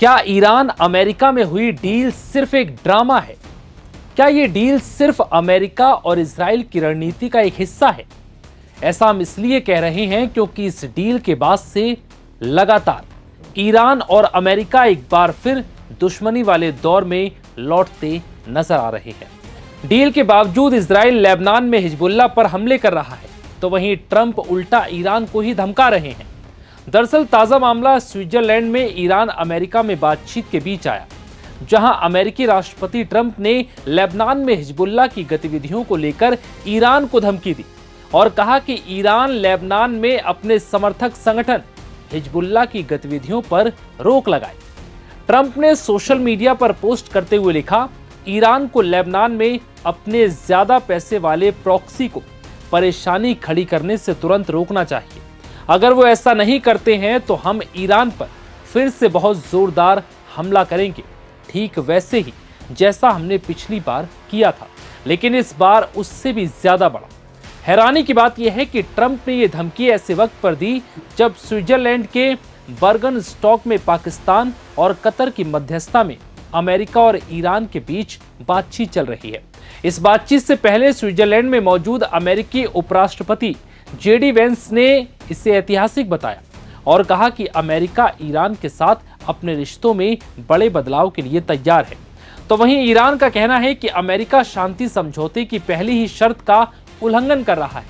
क्या Iran America में हुई डील सिर्फ एक ड्रामा है? क्या ये डील सिर्फ अमेरिका और इजराइल की रणनीति का एक हिस्सा है? ऐसा हम इसलिए कह रहे हैं क्योंकि इस डील के बाद से लगातार ईरान और अमेरिका एक बार फिर दुश्मनी वाले दौर में लौटते नजर आ रहे हैं। डील के बावजूद इजराइल लेबनान में हिजबुल्लाह पर हमले कर रहा है, तो वहीं ट्रंप उल्टा ईरान को ही धमका रहे हैं। दरअसल ताजा मामला स्विट्जरलैंड में ईरान अमेरिका में बातचीत के बीच आया, जहां अमेरिकी राष्ट्रपति ट्रंप ने लेबनान में हिजबुल्लाह की गतिविधियों को लेकर ईरान को धमकी दी और कहा कि ईरान लेबनान में अपने समर्थक संगठन हिजबुल्लाह की गतिविधियों पर रोक लगाए। ट्रंप ने सोशल मीडिया पर पोस्ट करते हुए लिखा, ईरान को लेबनान में अपने ज्यादा पैसे वाले प्रॉक्सी को परेशानी खड़ी करने से तुरंत रोकना चाहिए। अगर वो ऐसा नहीं करते हैं तो हम ईरान पर फिर से बहुत जोरदार हमला करेंगे, ठीक वैसे ही जैसा हमने पिछली बार किया था, लेकिन इस बार उससे भी ज्यादा बड़ा। हैरानी की बात यह है कि ट्रंप ने यह धमकी ऐसे वक्त पर दी जब स्विट्जरलैंड के बर्गन स्टॉक में पाकिस्तान और कतर की मध्यस्थता में अमेरिका और ईरान के बीच बातचीत चल रही है। इस बातचीत से पहले स्विट्जरलैंड में मौजूद अमेरिकी उपराष्ट्रपति जेडी वेंस ने इसे ऐतिहासिक बताया और कहा कि अमेरिका ईरान के साथ अपने रिश्तों में बड़े बदलाव के लिए तैयार है। तो वहीं ईरान का कहना है कि अमेरिका शांति समझौते की पहली ही शर्त का उल्लंघन कर रहा है,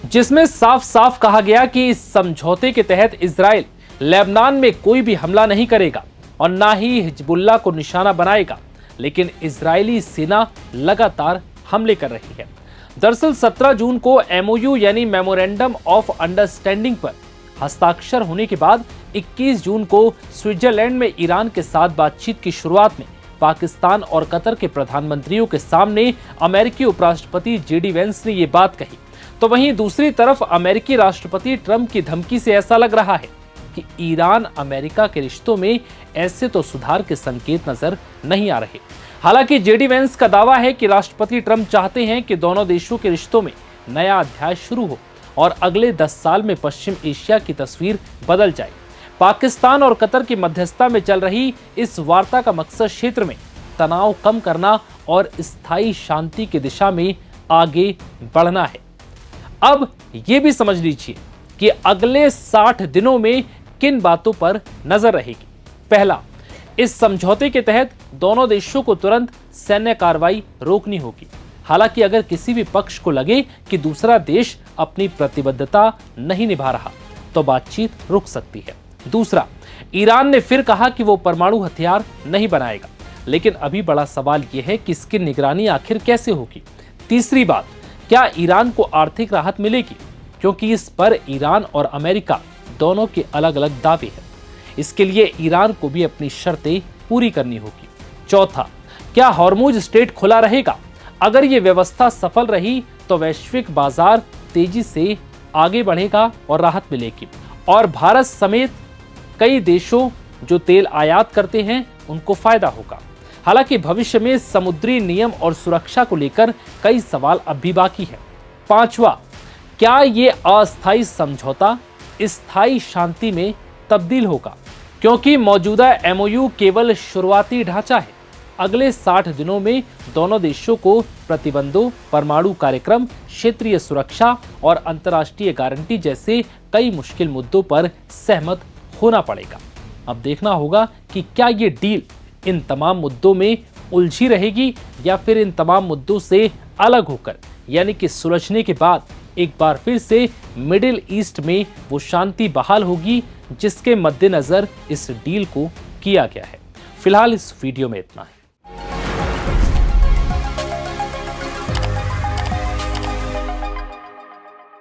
जिसमें साफ साफ कहा गया कि इस समझौते के तहत इजराइल लेबनान में कोई भी हमला नहीं करेगा और ना ही हिजबुल्लाह को निशाना बनाएगा, लेकिन इजरायली सेना लगातार हमले कर रही है। दरअसल 17 जून को एमओयू यानी मेमोरेंडम ऑफ अंडरस्टैंडिंग पर हस्ताक्षर होने के बाद 21 जून को स्विट्जरलैंड में ईरान के साथ बातचीत की शुरुआत में पाकिस्तान और कतर के प्रधानमंत्रियों के सामने अमेरिकी उपराष्ट्रपति जेडी वेंस ने ये बात कही। तो वहीं दूसरी तरफ अमेरिकी राष्ट्रपति ट्रंप की धमकी से ऐसा लग रहा है कि ईरान अमेरिका के रिश्तों में ऐसे तो सुधार के संकेत नजर नहीं आ रहे। हालांकि जेडी वेंस का दावा है कि राष्ट्रपति ट्रंप चाहते हैं कि दोनों देशों के रिश्तों में नया अध्याय शुरू हो और अगले 10 साल में पश्चिम एशिया की तस्वीर बदल जाए। पाकिस्तान और कतर की मध्यस्थता में चल रही इस वार्ता का मकसद क्षेत्र में तनाव कम करना और स्थायी शांति की दिशा में आगे बढ़ना है। अब ये भी समझ लीजिए कि अगले 60 दिनों में किन बातों पर नजर रहेगी। पहला, इस समझौते के तहत दोनों देशों को तुरंत सैन्य कार्रवाई रोकनी होगी। हालांकि अगर किसी भी पक्ष को लगे कि दूसरा देश अपनी प्रतिबद्धता नहीं निभा रहा तो बातचीत रुक सकती है। दूसरा, ईरान ने फिर कहा कि वो परमाणु हथियार नहीं बनाएगा, लेकिन अभी बड़ा सवाल यह है कि इसकी निगरानी आखिर कैसे होगी। तीसरी बात, क्या ईरान को आर्थिक राहत मिलेगी, क्योंकि इस पर ईरान और अमेरिका दोनों के अलग अलग दावे हैं। इसके लिए ईरान को भी अपनी शर्तें पूरी करनी होगी। चौथा, क्या हॉर्मुज स्ट्रेट खुला रहेगा? अगर ये व्यवस्था सफल रही तो वैश्विक बाजार तेजी से आगे बढ़ेगा और राहत मिलेगी और भारत समेत कई देशों जो तेल आयात करते हैं उनको फायदा होगा। हालांकि भविष्य में समुद्री नियम और सुरक्षा को लेकर कई सवाल अब भी बाकी है। पांचवा, क्या ये अस्थायी समझौता स्थायी शांति में तब्दील होगा, क्योंकि मौजूदा एमओयू केवल शुरुआती ढांचा है। अगले 60 दिनों में दोनों देशों को प्रतिबंधों, परमाणु कार्यक्रम, क्षेत्रीय सुरक्षा और अंतर्राष्ट्रीय गारंटी जैसे कई मुश्किल मुद्दों पर सहमत होना पड़ेगा। अब देखना होगा कि क्या ये डील इन तमाम मुद्दों में उलझी रहेगी या फिर इन तमाम मुद्दों से अलग होकर, यानी कि सुलझने के बाद एक बार फिर से मिडिल ईस्ट में वो शांति बहाल होगी जिसके मद्देनजर इस डील को किया गया है। फिलहाल इस वीडियो में इतना है।